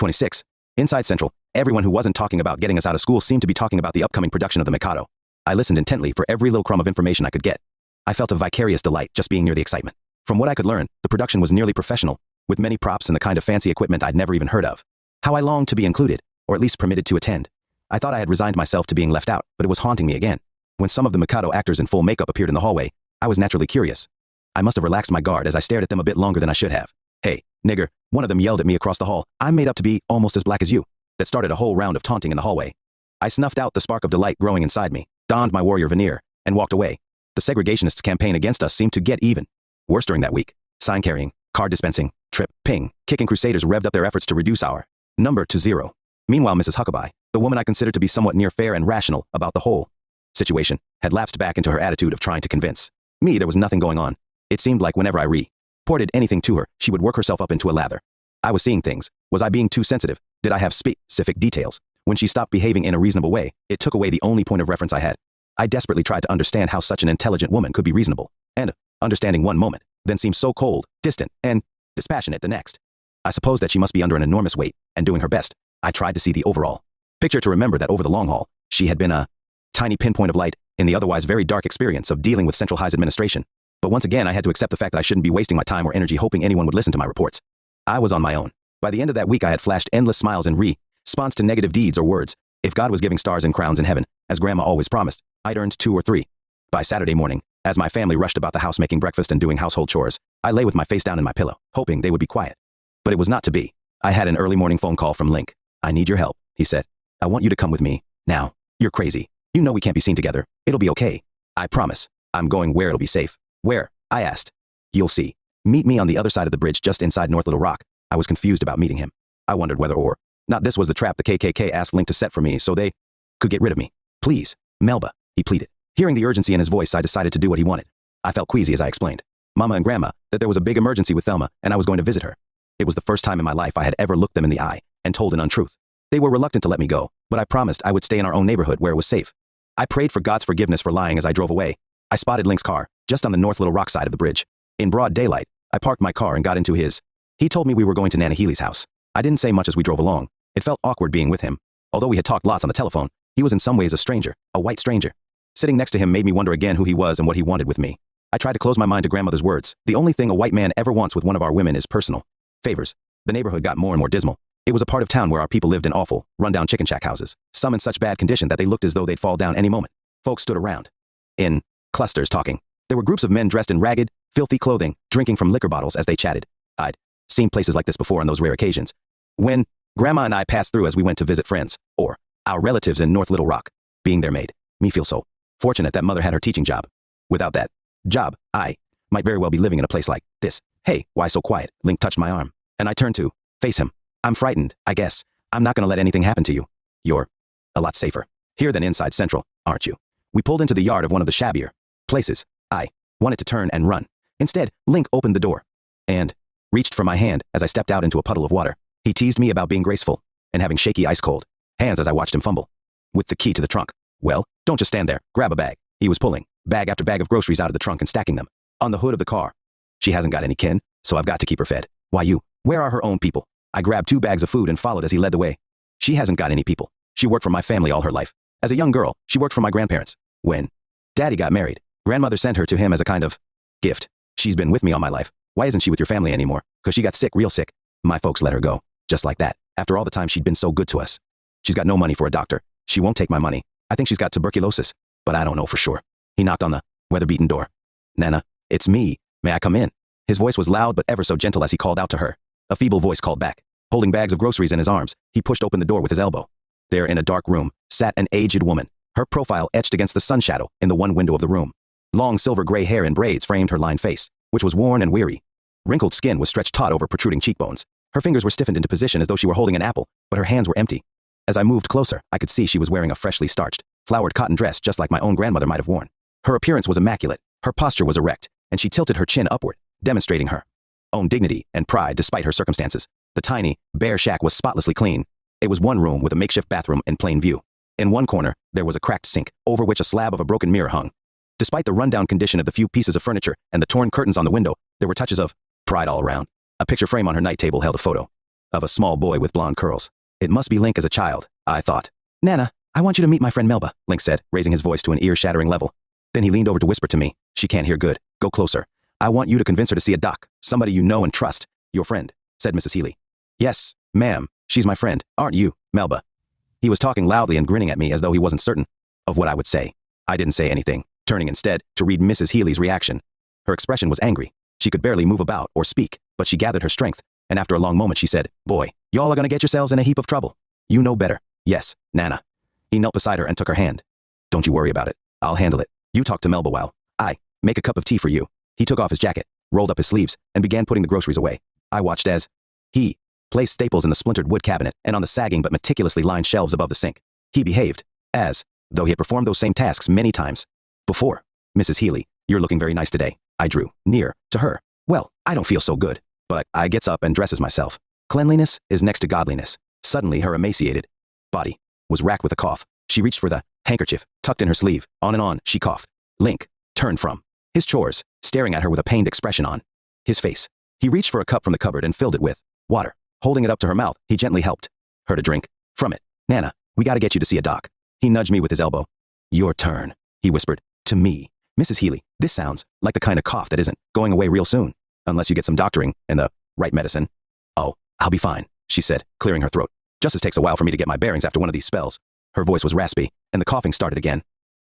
26. Inside Central, everyone who wasn't talking about getting us out of school seemed to be talking about the upcoming production of The Mikado. I listened intently for every little crumb of information I could get. I felt a vicarious delight just being near the excitement. From what I could learn, the production was nearly professional, with many props and the kind of fancy equipment I'd never even heard of. How I longed to be included, or at least permitted to attend. I thought I had resigned myself to being left out, but it was haunting me again. When some of the Mikado actors in full makeup appeared in the hallway, I was naturally curious. I must have relaxed my guard as I stared at them a bit longer than I should have. "Hey, nigger," one of them yelled at me across the hall. "I'm made up to be almost as black as you." That started a whole round of taunting in the hallway. I snuffed out the spark of delight growing inside me, donned my warrior veneer, and walked away. The segregationists' campaign against us seemed to get even. Worse during that week. Sign carrying, card dispensing, trip, ping, kicking crusaders revved up their efforts to reduce our number to 0. Meanwhile, Mrs. Huckabee, the woman I considered to be somewhat near fair and rational about the whole situation, had lapsed back into her attitude of trying to convince me there was nothing going on. It seemed like whenever I reported anything to her, she would work herself up into a lather. I was seeing things. Was I being too sensitive? Did I have specific details? When she stopped behaving in a reasonable way, it took away the only point of reference I had. I desperately tried to understand how such an intelligent woman could be reasonable, and understanding one moment, then seem so cold, distant, and dispassionate the next. I suppose that she must be under an enormous weight, and doing her best. I tried to see the overall picture, to remember that over the long haul, she had been a tiny pinpoint of light in the otherwise very dark experience of dealing with Central High's administration. But once again, I had to accept the fact that I shouldn't be wasting my time or energy hoping anyone would listen to my reports. I was on my own. By the end of that week, I had flashed endless smiles in response to negative deeds or words. If God was giving stars and crowns in heaven, as Grandma always promised, I'd earned 2 or 3. By Saturday morning, as my family rushed about the house making breakfast and doing household chores, I lay with my face down in my pillow, hoping they would be quiet. But it was not to be. I had an early morning phone call from Link. "I need your help," he said. "I want you to come with me. Now, you're crazy. You know we can't be seen together. It'll be okay. I promise. I'm going where it'll be safe." "Where?" I asked. "You'll see. Meet me on the other side of the bridge just inside North Little Rock." I was confused about meeting him. I wondered whether or not this was the trap the KKK asked Link to set for me so they could get rid of me. "Please, Melba," he pleaded. Hearing the urgency in his voice, I decided to do what he wanted. I felt queasy as I explained, Mama and Grandma, that there was a big emergency with Thelma and I was going to visit her. It was the first time in my life I had ever looked them in the eye and told an untruth. They were reluctant to let me go, but I promised I would stay in our own neighborhood where it was safe. I prayed for God's forgiveness for lying as I drove away. I spotted Link's car, just on the North Little Rock side of the bridge. In broad daylight, I parked my car and got into his. He told me we were going to Nana Healy's house. I didn't say much as we drove along. It felt awkward being with him. Although we had talked lots on the telephone, he was in some ways a stranger, a white stranger. Sitting next to him made me wonder again who he was and what he wanted with me. I tried to close my mind to Grandmother's words. The only thing a white man ever wants with one of our women is personal favors. The neighborhood got more and more dismal. It was a part of town where our people lived in awful, run-down chicken shack houses, some in such bad condition that they looked as though they'd fall down any moment. Folks stood around, in clusters talking. There were groups of men dressed in ragged, filthy clothing, drinking from liquor bottles as they chatted. I'd seen places like this before on those rare occasions. When Grandma and I passed through as we went to visit friends, or our relatives in North Little Rock, being there made me feel so fortunate that Mother had her teaching job. Without that job, I might very well be living in a place like this. "Hey, why so quiet?" Link touched my arm, and I turned to face him. "I'm frightened, I guess. I'm not gonna let anything happen to you. You're a lot safer here than inside Central, aren't you?" We pulled into the yard of one of the shabbier places. I wanted to turn and run. Instead, Link opened the door and reached for my hand as I stepped out into a puddle of water. He teased me about being graceful and having shaky ice-cold hands as I watched him fumble with the key to the trunk. "Well, don't just stand there. Grab a bag." He was pulling bag after bag of groceries out of the trunk and stacking them on the hood of the car. "She hasn't got any kin, so I've got to keep her fed." "Why where are her own people?" I grabbed 2 bags of food and followed as he led the way. "She hasn't got any people. She worked for my family all her life. As a young girl, she worked for my grandparents. When Daddy got married, Grandmother sent her to him as a kind of gift. She's been with me all my life. Why isn't she with your family anymore? 'Cause she got sick, real sick. My folks let her go. Just like that. After all the time she'd been so good to us. She's got no money for a doctor. She won't take my money. I think she's got tuberculosis, but I don't know for sure." He knocked on the weather-beaten door. "Nana, it's me. May I come in?" His voice was loud but ever so gentle as he called out to her. A feeble voice called back. Holding bags of groceries in his arms, he pushed open the door with his elbow. There in a dark room sat an aged woman, her profile etched against the sun shadow in the one window of the room. Long silver gray hair in braids framed her lined face, which was worn and weary. Wrinkled skin was stretched taut over protruding cheekbones. Her fingers were stiffened into position as though she were holding an apple, but her hands were empty. As I moved closer, I could see she was wearing a freshly starched, flowered cotton dress just like my own grandmother might have worn. Her appearance was immaculate, her posture was erect, and she tilted her chin upward, demonstrating her own dignity and pride despite her circumstances. The tiny, bare shack was spotlessly clean. It was one room with a makeshift bathroom in plain view. In one corner, there was a cracked sink, over which a slab of a broken mirror hung. Despite the rundown condition of the few pieces of furniture and the torn curtains on the window, there were touches of pride all around. A picture frame on her night table held a photo of a small boy with blonde curls. It must be Link as a child, I thought. Nana, I want you to meet my friend Melba, Link said, raising his voice to an ear-shattering level. Then he leaned over to whisper to me, she can't hear good. Go closer. I want you to convince her to see a doc, somebody you know and trust. Your friend, said Mrs. Healy. Yes, ma'am, she's my friend, aren't you, Melba? He was talking loudly and grinning at me as though he wasn't certain of what I would say. I didn't say anything, turning instead to read Mrs. Healy's reaction. Her expression was angry. She could barely move about or speak, but she gathered her strength, and after a long moment she said, boy, y'all are gonna get yourselves in a heap of trouble. You know better. Yes, Nana. He knelt beside her and took her hand. Don't you worry about it. I'll handle it. You talk to Melba while I make a cup of tea for you. He took off his jacket, rolled up his sleeves, and began putting the groceries away. I watched as he placed staples in the splintered wood cabinet and on the sagging but meticulously lined shelves above the sink. He behaved as though he had performed those same tasks many times before. Mrs. Healy, you're looking very nice today. I drew near to her. Well, I don't feel so good, but I gets up and dresses myself. Cleanliness is next to godliness. Suddenly, her emaciated body was racked with a cough. She reached for the handkerchief tucked in her sleeve. On and on, she coughed. Link turned from his chores, staring at her with a pained expression on his face. He reached for a cup from the cupboard and filled it with water. Holding it up to her mouth, he gently helped her to drink from it. Nana, we gotta get you to see a doc. He nudged me with his elbow. Your turn, he whispered to me. Mrs. Healy, this sounds like the kind of cough that isn't going away real soon, unless you get some doctoring and the right medicine. Oh, I'll be fine, she said, clearing her throat. Just as takes a while for me to get my bearings after one of these spells. Her voice was raspy, and the coughing started again.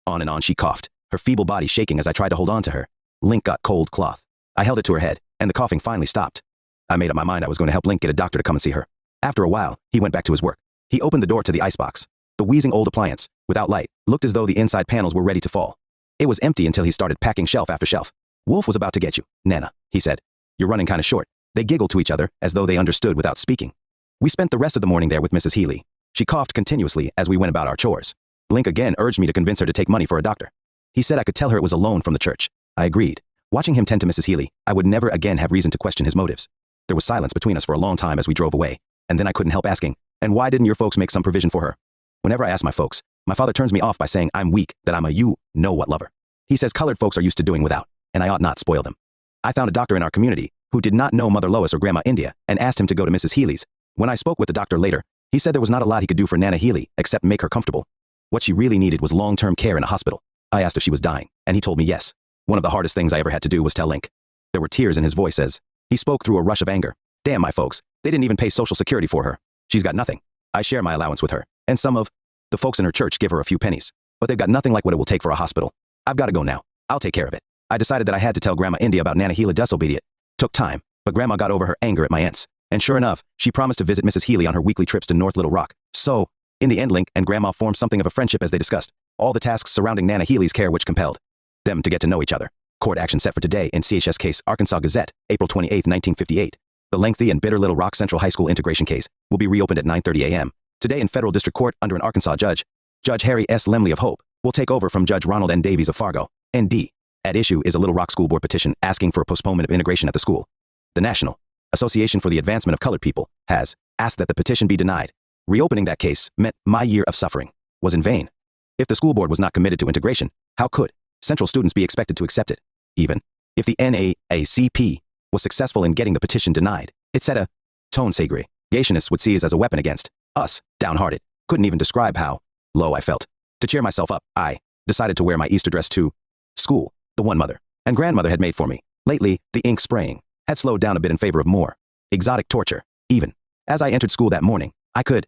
On and on she coughed, her feeble body shaking as I tried to hold on to her. Link got cold cloth. I held it to her head, and the coughing finally stopped. I made up my mind I was going to help Link get a doctor to come and see her. After a while, he went back to his work. He opened the door to the icebox. The wheezing old appliance, without light, looked as though the inside panels were ready to fall. It was empty until he started packing shelf after shelf. Wolf was about to get you, Nana, he said. You're running kind of short. They giggled to each other as though they understood without speaking. We spent the rest of the morning there with Mrs. Healy. She coughed continuously as we went about our chores. Link again urged me to convince her to take money for a doctor. He said I could tell her it was a loan from the church. I agreed. Watching him tend to Mrs. Healy, I would never again have reason to question his motives. There was silence between us for a long time as we drove away, and then I couldn't help asking, and why didn't your folks make some provision for her? Whenever I ask my folks, my father turns me off by saying I'm weak, that I'm a you-know-what lover. He says colored folks are used to doing without, and I ought not spoil them. I found a doctor in our community who did not know Mother Lois or Grandma India and asked him to go to Mrs. Healy's. When I spoke with the doctor later, he said there was not a lot he could do for Nana Healy except make her comfortable. What she really needed was long-term care in a hospital. I asked if she was dying, and he told me yes. One of the hardest things I ever had to do was tell Link. There were tears in his voice as he spoke through a rush of anger. Damn my folks, they didn't even pay Social Security for her. She's got nothing. I share my allowance with her, and some of the folks in her church give her a few pennies. But they've got nothing like what it will take for a hospital. I've got to go now. I'll take care of it. I decided that I had to tell Grandma India about Nana Healy disobedient. Took time, but Grandma got over her anger at my aunts. And sure enough, she promised to visit Mrs. Healy on her weekly trips to North Little Rock. So, in the end, Link and Grandma formed something of a friendship as they discussed all the tasks surrounding Nana Healy's care, which compelled them to get to know each other. Court action set for today in CHS case Arkansas Gazette, April 28, 1958. The lengthy and bitter Little Rock Central High School integration case will be reopened at 9:30 a.m. Today in federal district court under an Arkansas judge. Judge Harry S. Lemley of Hope will take over from Judge Ronald N. Davies of Fargo, ND. At issue is a Little Rock School Board petition asking for a postponement of integration at the school. The National Association for the Advancement of Colored People has asked that the petition be denied. Reopening that case meant my year of suffering was in vain. If the school board was not committed to integration, how could Central students be expected to accept it? Even if the NAACP was successful in getting the petition denied, it set a tone segregationists would see as a weapon against us, downhearted. Couldn't even describe how low I felt. To cheer myself up, I decided to wear my Easter dress to school, the one mother and grandmother had made for me. Lately, the ink spraying had slowed down a bit in favor of more exotic torture. Even as I entered school that morning, I could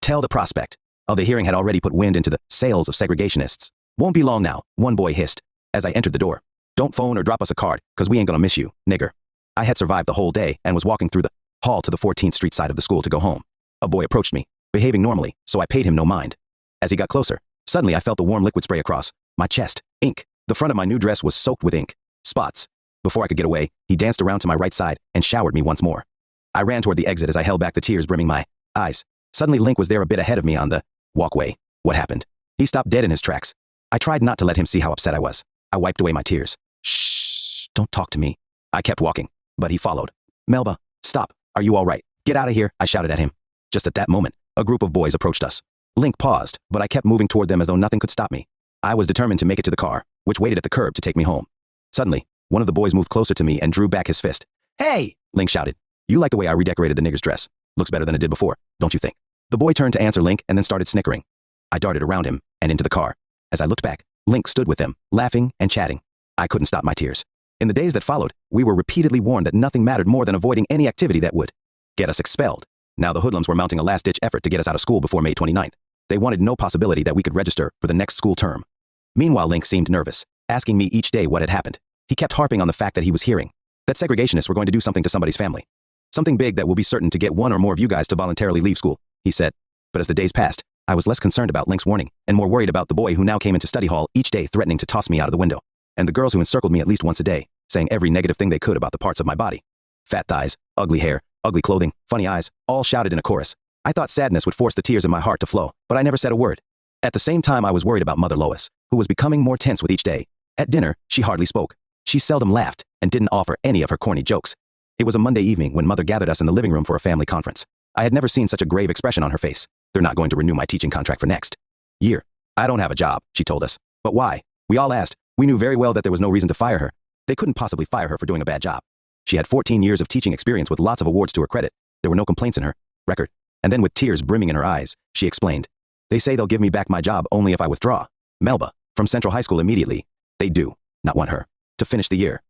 tell the prospect of the hearing had already put wind into the sails of segregationists. Won't be long now, one boy hissed as I entered the door. Don't phone or drop us a card, cause we ain't gonna miss you, nigger. I had survived the whole day and was walking through the hall to the 14th Street side of the school to go home. A boy approached me, behaving normally, so I paid him no mind. As he got closer, suddenly I felt the warm liquid spray across my chest. Ink. The front of my new dress was soaked with ink spots. Before I could get away, he danced around to my right side and showered me once more. I ran toward the exit as I held back the tears brimming my eyes. Suddenly Link was there a bit ahead of me on the walkway. What happened? He stopped dead in his tracks. I tried not to let him see how upset I was. I wiped away my tears. Shh, don't talk to me. I kept walking, but he followed. Melba, stop. Are you all right? Get out of here, I shouted at him. Just at that moment, a group of boys approached us. Link paused, but I kept moving toward them as though nothing could stop me. I was determined to make it to the car, which waited at the curb to take me home. Suddenly, one of the boys moved closer to me and drew back his fist. Hey, Link shouted. You like the way I redecorated the nigger's dress? Looks better than it did before, don't you think? The boy turned to answer Link and then started snickering. I darted around him and into the car. As I looked back, Link stood with them, laughing and chatting. I couldn't stop my tears. In the days that followed, we were repeatedly warned that nothing mattered more than avoiding any activity that would get us expelled. Now the hoodlums were mounting a last-ditch effort to get us out of school before May 29th. They wanted no possibility that we could register for the next school term. Meanwhile, Link seemed nervous, asking me each day what had happened. He kept harping on the fact that he was hearing that segregationists were going to do something to somebody's family. Something big that will be certain to get one or more of you guys to voluntarily leave school, he said. But as the days passed, I was less concerned about Link's warning and more worried about the boy who now came into study hall each day threatening to toss me out of the window, and the girls who encircled me at least once a day, saying every negative thing they could about the parts of my body. Fat thighs, ugly hair, ugly clothing, funny eyes, all shouted in a chorus. I thought sadness would force the tears in my heart to flow, but I never said a word. At the same time, I was worried about Mother Lois, who was becoming more tense with each day. At dinner, she hardly spoke. She seldom laughed and didn't offer any of her corny jokes. It was a Monday evening when Mother gathered us in the living room for a family conference. I had never seen such a grave expression on her face. They're not going to renew my teaching contract for next year. I don't have a job, she told us. But why? We all asked. We knew very well that there was no reason to fire her. They couldn't possibly fire her for doing a bad job. She had 14 years of teaching experience with lots of awards to her credit. There were no complaints in her record. And then with tears brimming in her eyes, she explained. They say they'll give me back my job only if I withdraw. Melba, from Central High School immediately. They do not want her to finish the year.